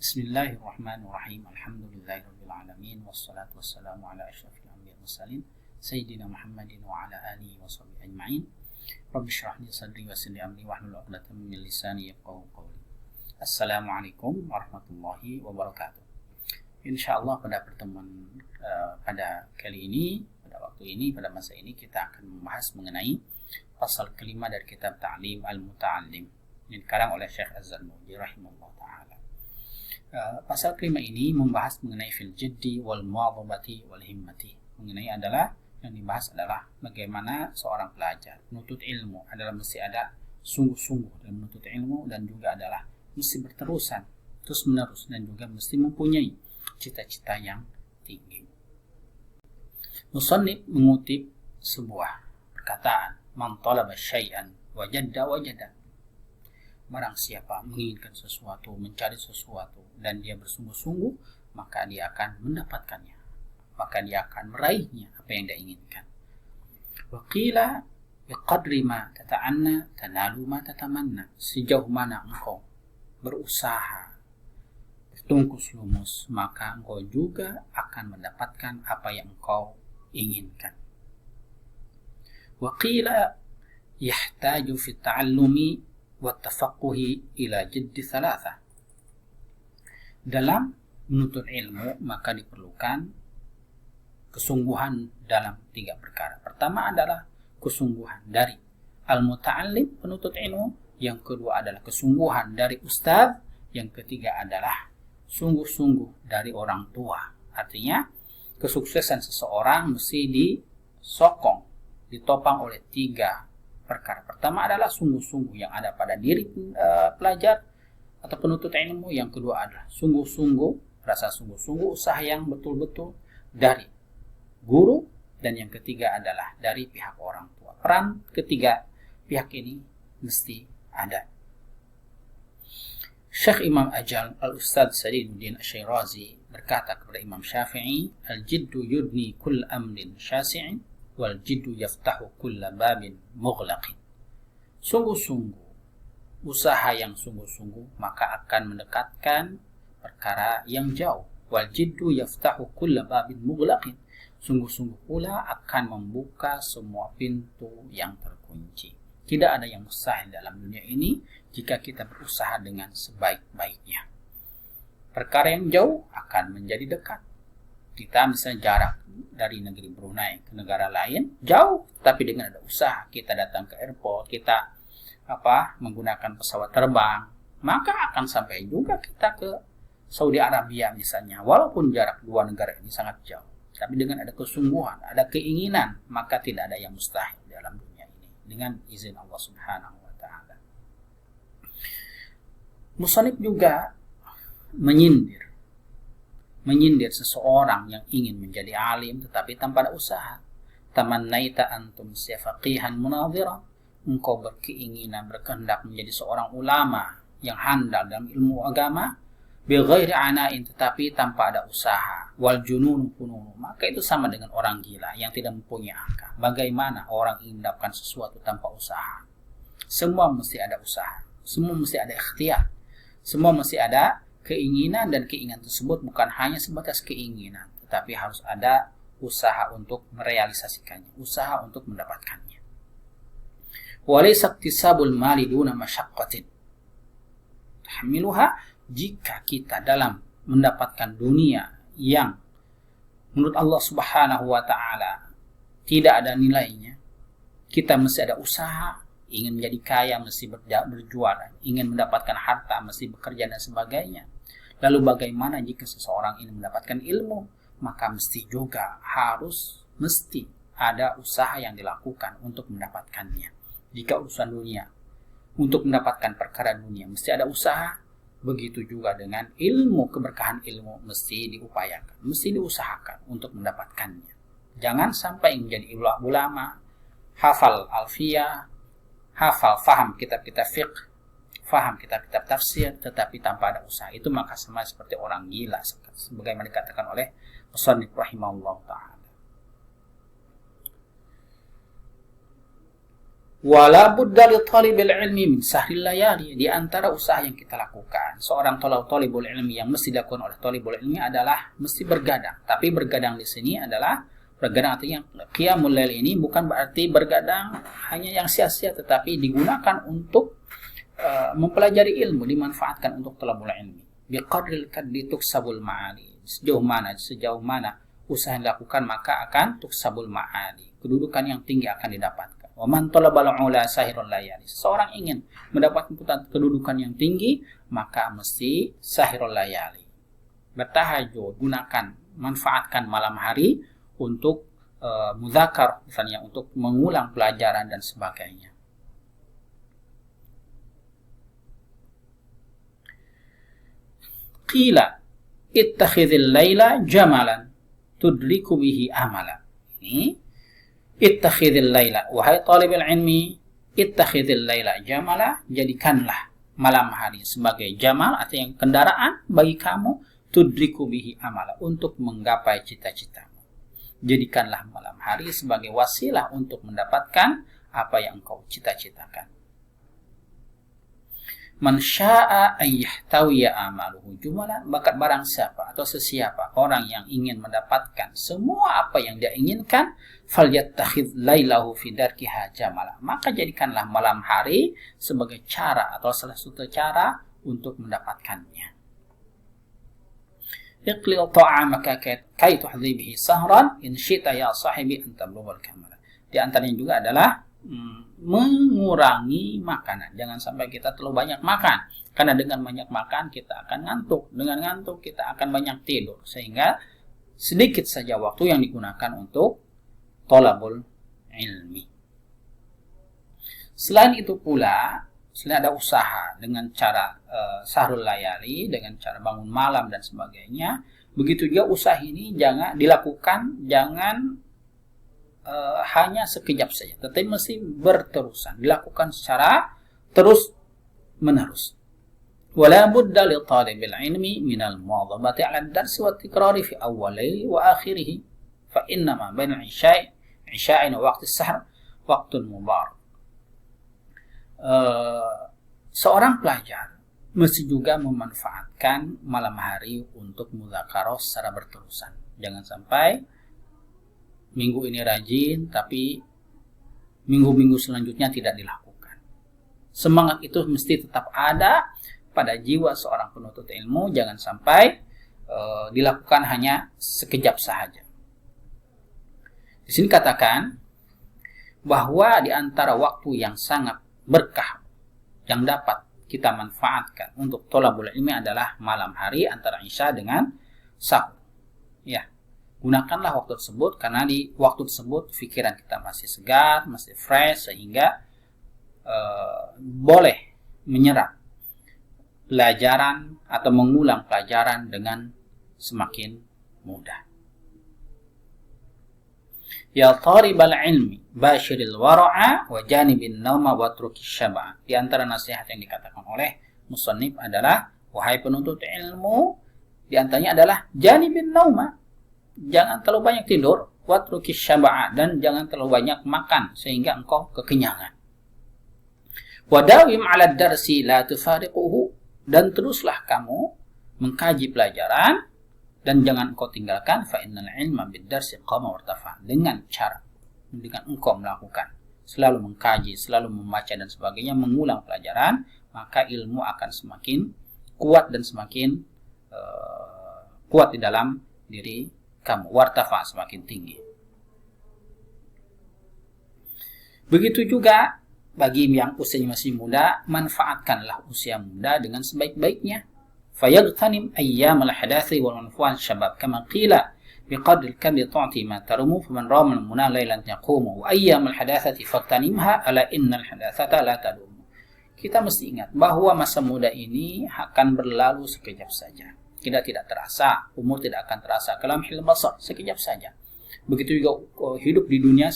Bismillahirrahmanirrahim. Alhamdulillahirabbil alamin wassalatu wassalamu ala asyrafil anbiya'i wal mursalin sayyidina Muhammadin wa ala alihi washabihi ajma'in. Rabbi shrah li sadri wa yassir li amri wahlul 'uqdatam min lisani yafqahu qawli. Assalamualaikum warahmatullahi wabarakatuh. Insyaallah pada pertemuan pada kali ini, pada waktu ini, pada masa ini kita akan membahas mengenai pasal kelima dari kitab Ta'lim al-Muta'allim yang dikarang oleh Syekh Az-Zarnuji rahimahullah ta'ala. Pasal kelima ini membahas mengenai fil jiddi wal muwadhabati wal himmati. Mengenai adalah yang dibahas adalah bagaimana seorang pelajar menuntut ilmu adalah mesti ada sungguh-sungguh dalam menuntut ilmu, dan juga adalah mesti berterusan terus menerus, dan juga mesti mempunyai cita-cita yang tinggi. Musannif mengutip sebuah perkataan, man talaba syai'an wajada. Barang siapa menginginkan sesuatu, mencari sesuatu, dan dia bersungguh-sungguh, maka dia akan mendapatkannya, maka dia akan meraihnya apa yang dia inginkan. Wa qila biqadri ma tata'anna tanalu ma tatamanna. Sejauh mana engkau berusaha, bertungkus lumus, maka engkau juga akan mendapatkan apa yang engkau inginkan. Wa qila yahtaju fi ta'allumi wattafaqquhi ila jiddi thalatha. Dalam menuntut ilmu maka diperlukan kesungguhan dalam tiga perkara. Pertama adalah kesungguhan dari al-muta'allim, penuntut ilmu. Yang kedua adalah kesungguhan dari ustadz. Yang ketiga adalah sungguh-sungguh dari orang tua. Artinya kesuksesan seseorang mesti disokong, ditopang oleh tiga perkara. Pertama adalah sungguh-sungguh yang ada pada diri pelajar atau penuntut ilmu. Yang kedua adalah sungguh-sungguh, rasa sungguh-sungguh, usaha yang betul-betul dari guru. Dan yang ketiga adalah dari pihak orang tua. Peran ketiga pihak ini mesti ada. Syekh Imam Ajal Al-Ustadz Sadiduddin Asy-Syirazi berkata kepada Imam Syafi'i, al-jiddu yudni kull amrin syasi'in wal jiddu yaftahu kulla babin mughlaqin. Sungguh-sungguh, usaha yang sungguh-sungguh maka akan mendekatkan perkara yang jauh. Wal jiddu yaftahu kulla babin mughlaqin. Sungguh-sungguh pula akan membuka semua pintu yang terkunci. Tidak ada yang mustahil dalam dunia ini jika kita berusaha dengan sebaik-baiknya. Perkara yang jauh akan menjadi dekat. Kita misalnya jarak dari negeri Brunei ke negara lain jauh, tapi dengan ada usaha kita datang ke airport, kita menggunakan pesawat terbang, maka akan sampai juga kita ke Saudi Arabia misalnya, walaupun jarak dua negara ini sangat jauh. Tapi dengan ada kesungguhan, ada keinginan, maka tidak ada yang mustahil dalam dunia ini dengan izin Allah Subhanahu wa taala. Musannif juga menyindir seseorang yang ingin menjadi alim tetapi tanpa ada usaha. Tamannaita antum faqihan munadhira. Engkau berkeinginan, berkehendak menjadi seorang ulama yang handal dalam ilmu agama, bighairi ana'in, tetapi tanpa ada usaha. Wal junun fununu, maka itu sama dengan orang gila yang tidak mempunyai akal. Bagaimana orang ingin mendapatkan sesuatu tanpa usaha? Semua mesti ada usaha, semua mesti ada ikhtiar, semua mesti ada keinginan, dan keinginan tersebut bukan hanya sebatas keinginan, tetapi harus ada usaha untuk merealisasikannya, usaha untuk mendapatkannya. Walaysa iktisabul mali duna masyaqqatin tahmiluha. Jika kita dalam mendapatkan dunia yang menurut Allah Subhanahu wa taala tidak ada nilainya, kita mesti ada usaha. Ingin menjadi kaya mesti berjualan, ingin mendapatkan harta mesti bekerja dan sebagainya. Lalu bagaimana jika seseorang ingin mendapatkan ilmu? Maka mesti juga mesti ada usaha yang dilakukan untuk mendapatkannya. Jika urusan dunia, untuk mendapatkan perkara dunia mesti ada usaha. Begitu juga dengan ilmu, keberkahan ilmu mesti diupayakan, mesti diusahakan untuk mendapatkannya. Jangan sampai menjadi ulama, hafal alfiyah, faham kitab-kitab fiqh, faham kitab-kitab tafsir, tetapi tanpa ada usaha. Itu maka sama seperti orang gila, sebagaimana dikatakan oleh Musannif rahimahullah ta'ala. Wala budda li talibil ilmi min sahril layali. Di antara usaha yang kita lakukan, seorang talibul ilmi yang mesti dilakukan oleh talibul ilmi adalah mesti bergadang. Tapi bergadang di sini adalah bergadang artinya qiyamul lail ini bukan berarti bergadang hanya yang sia-sia, tetapi digunakan untuk mempelajari ilmu, dimanfaatkan untuk talabul ilmi. Biqadril kaddi tuksabul ma'ali. Sejauh mana usaha yang dilakukan maka akan tuksabul ma'ali. Kedudukan yang tinggi akan didapatkan. Wa man talabal ula sahirul layali. Seorang ingin mendapatkan kedudukan yang tinggi, maka mesti sahirul layali. Bertahajud, gunakan, manfaatkan malam hari untuk mudzakar, misalnya untuk mengulang pelajaran dan sebagainya. Qila ittakhidhil laila jamalan tudriku bihi amala. Ini ittakhidhil laila, wahai talibul ilmi, ittakhidhil laila jamala, jadikanlah malam hari sebagai jamal atau yang kendaraan bagi kamu, tudriku bihi amala, untuk menggapai cita-citamu. Jadikanlah malam hari sebagai wasilah untuk mendapatkan apa yang engkau cita-citakan. Man syaa ayyahtawiya amaluhu jumalan, maka barang siapa atau sesiapa orang yang ingin mendapatkan semua apa yang dia inginkan, falyattakhidh lailahu fi darkiha jamala, maka jadikanlah malam hari sebagai cara atau salah satu cara untuk mendapatkannya. Iqli ta'amaka kay tuhdhi bihi sahran in syi'ta ya sahibi an tablughal kamala. Di antaranya juga adalah mengurangi makanan. Jangan sampai kita terlalu banyak makan, karena dengan banyak makan kita akan ngantuk, dengan ngantuk kita akan banyak tidur, sehingga sedikit saja waktu yang digunakan untuk thalabul ilmi. Selain itu pula, selain ada usaha dengan cara sahrul layali, dengan cara bangun malam dan sebagainya, begitu juga usaha ini jangan dilakukan, jangan hanya sekejap saja, tetapi mesti berterusan, dilakukan secara terus menerus. Wala budda li talibil ilmi min al muwadhabati 'ala ad-dars wa at-tikrari fi awwalihi wa akhirih, fa inna ma baina al-'isha'in wa waqti as-sahr waqtun mubarak. Seorang pelajar mesti juga memanfaatkan malam hari untuk mudzakarah secara berterusan. Jangan sampai minggu ini rajin, tapi minggu-minggu selanjutnya tidak dilakukan. Semangat itu mesti tetap ada pada jiwa seorang penuntut ilmu, jangan sampai dilakukan hanya sekejap saja. Di sini katakan bahwa di antara waktu yang sangat berkah yang dapat kita manfaatkan untuk thalabul ilmi adalah malam hari antara isya dengan sahur. Ya. Gunakanlah waktu tersebut, karena di waktu tersebut pikiran kita masih segar, masih fresh, sehingga boleh menyerap pelajaran atau mengulang pelajaran dengan semakin mudah. Ya talibal ilmi bashiril wara'a wa janibin nauma wa trukis syab'a. Di antara nasihat yang dikatakan oleh musannif adalah, wahai penuntut ilmu, di antaranya adalah janibin nauma, jangan terlalu banyak tidur, watrukis syab'a, dan jangan terlalu banyak makan sehingga engkau kekenyangan. Wadawim 'ala ad-darsi la tufariquhu, dan teruslah kamu mengkaji pelajaran dan jangan engkau tinggalkan, fa innal ilma bid-darsi qama wartafa, dengan engkau melakukan selalu mengkaji, selalu membaca dan sebagainya, mengulang pelajaran, maka ilmu akan semakin kuat dan semakin kuat di dalam diri kamu, wartafa, semakin tinggi. Begitu juga bagi yang usianya masih muda, manfaatkanlah usia muda dengan sebaik-baiknya. Fayaghtanim ayyamal hadathi wal anfuan syabab, kama qila biqadri al-kabdi tu'ti ma tarumu, faman rama al-muna laylan yaqumu, wa ayyamal hadathati faqtanimha, ala innal hadathata la tadumu. Kita mesti ingat bahwa masa muda ini akan berlalu sekejap saja. Kita tidak terasa, umur tidak akan terasa, kalamhil basar, sekejap saja. Begitu juga hidup di dunia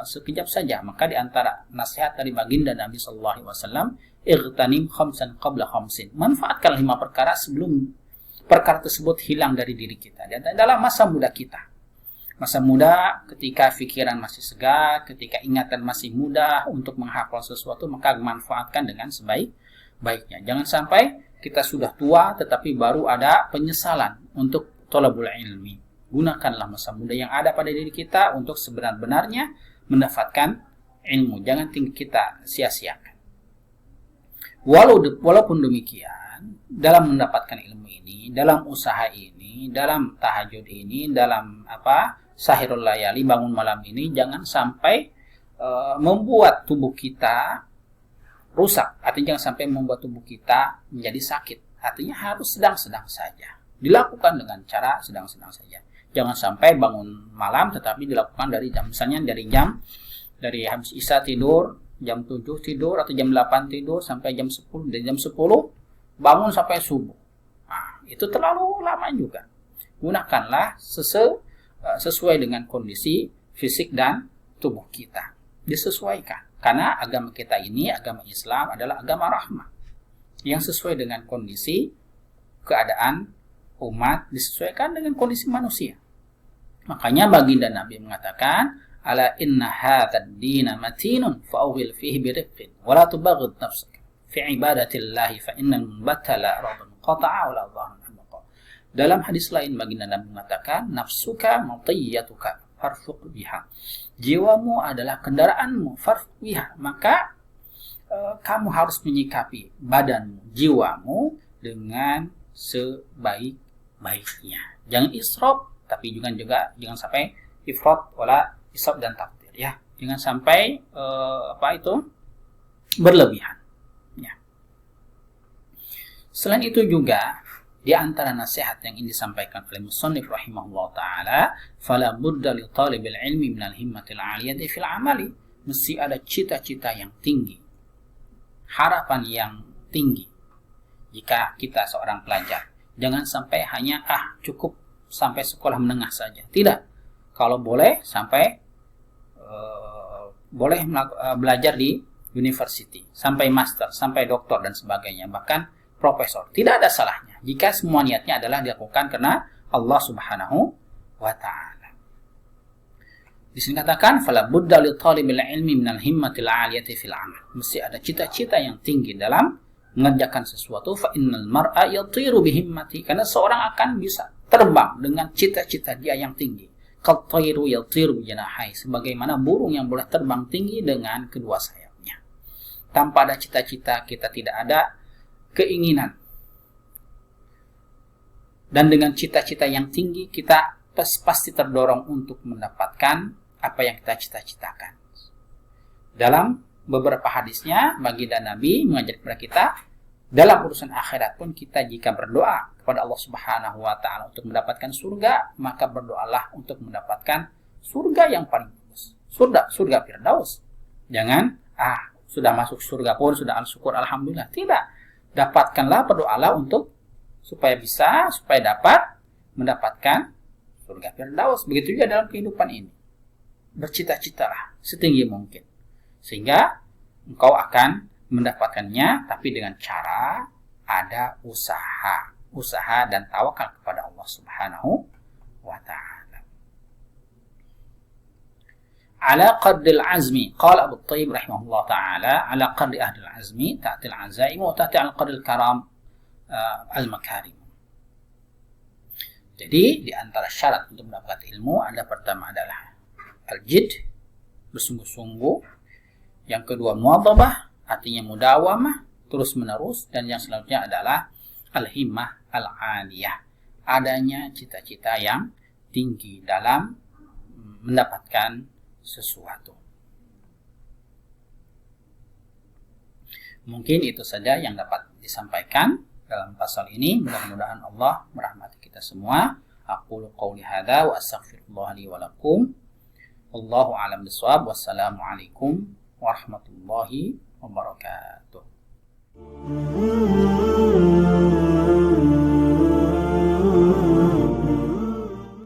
sekejap saja. Maka di antara nasihat dari baginda Nabi sallallahu alaihi wasallam, "Ightanim khamsan qabla khamsin." Manfaatkan 5 perkara sebelum perkara tersebut hilang dari diri kita. Dan dalam masa muda kita. Masa muda ketika pikiran masih segar, ketika ingatan masih mudah untuk menghafal sesuatu, maka manfaatkan dengan sebaik-baiknya. Jangan sampai kita sudah tua tetapi baru ada penyesalan untuk thalabul ilmi. Gunakanlah masa muda yang ada pada diri kita untuk sebenar-benarnya mendapatkan ilmu. Jangan kita sia-siakan. Walaupun demikian, dalam mendapatkan ilmu ini, dalam usaha ini, dalam tahajud ini, dalam sahirul layali, bangun malam ini, jangan sampai membuat tubuh kita rusak. Artinya jangan sampai membuat tubuh kita menjadi sakit. Artinya harus sedang-sedang saja. Dilakukan dengan cara sedang-sedang saja. Jangan sampai bangun malam tetapi dilakukan dari habis isya tidur, jam 7 tidur atau jam 8 tidur sampai jam 10, dan jam 10 bangun sampai subuh. Nah, itu terlalu lama juga. Gunakanlah sesuai dengan kondisi fisik dan tubuh kita. Disesuaikan. Karena agama kita ini, agama Islam adalah agama rahmah. Yang sesuai dengan kondisi keadaan umat, disesuaikan dengan kondisi manusia. Makanya baginda Nabi mengatakan, "Ala inna hadzal dina matinun fa'awil fihi birifqin wa la tubaghid nafsaka fi ibadatillahi fa innal munbatala radun qata'a wa la dhahran abqa." Dalam hadis lain baginda Nabi mengatakan, "Nafsuka matiyyatuka farfuq biha." Jiwamu adalah kendaraanmu, farfuq biha. Maka kamu harus menyikapi badanmu, jiwamu dengan sebaik-baiknya. Jangan israf, tapi juga jangan sampai ifrat wala israf dan takdir, ya. Jangan sampai berlebihan, ya. Selain itu juga di antara nasihat yang ini disampaikan oleh musannif rahimahullah taala, fala budda li talibil ilmi minal himmatil 'aliyati fil 'amali. Mesti ada cita-cita yang tinggi, harapan yang tinggi jika kita seorang pelajar. Jangan sampai hanya cukup sampai sekolah menengah saja. Tidak. Kalau boleh sampai belajar di university, sampai master, sampai doktor dan sebagainya, bahkan profesor. Tidak ada salahnya jika semua niatnya adalah dilakukan karena Allah Subhanahu wa taala. Di sini katakan fala budda li talibil ilmi minal himmatil 'aliyati fil 'amal. Mesti ada cita-cita yang tinggi dalam mengerjakan sesuatu. Fa innal mar'a yatiru bihimmati, karena seorang akan bisa terbang dengan cita-cita dia yang tinggi. Qatairu yatiru bijanahi, sebagaimana burung yang boleh terbang tinggi dengan kedua sayapnya. Tanpa ada cita-cita kita tidak ada keinginan. Dan dengan cita-cita yang tinggi kita pasti terdorong untuk mendapatkan apa yang kita cita-citakan. Dalam beberapa hadisnya baginda Nabi mengajar kepada kita, dalam urusan akhirat pun kita jika berdoa kepada Allah Subhanahu wa taala untuk mendapatkan surga, maka berdoalah untuk mendapatkan surga yang paling bagus. Surga Firdaus. Jangan sudah masuk surga pun sudah syukur alhamdulillah. Tidak. Dapatkanlah, berdoalah untuk supaya dapat mendapatkan surga Firdaus. Begitu juga dalam kehidupan ini. Bercita-citalah setinggi mungkin, sehingga engkau akan mendapatkannya, tapi dengan cara ada usaha dan tawakal kepada Allah Subhanahu wa ta'ala. Ala qadril azmi, qala Abu Thayyib rahimahullah ta'ala, ala qadri ahlil azmi ta'til azaim wa ta'til qadril karam al-makarim. Jadi di antara syarat untuk mendapatkan ilmu ada pertama adalah al-jid, bersungguh-sungguh. Yang kedua muwadhabah, artinya mudawamah, terus menerus. Dan yang selanjutnya adalah al-himmah al-'aliyah, adanya cita-cita yang tinggi dalam mendapatkan sesuatu. Mungkin itu saja yang dapat disampaikan dalam pasal ini. Mudah-mudahan Allah merahmati kita semua. Aqulu qawli hadza wa astaghfirullah li wa lakum. Wallahu a'lam bishawab. Wassalamu alaikum warahmatullahi wabarakatuh.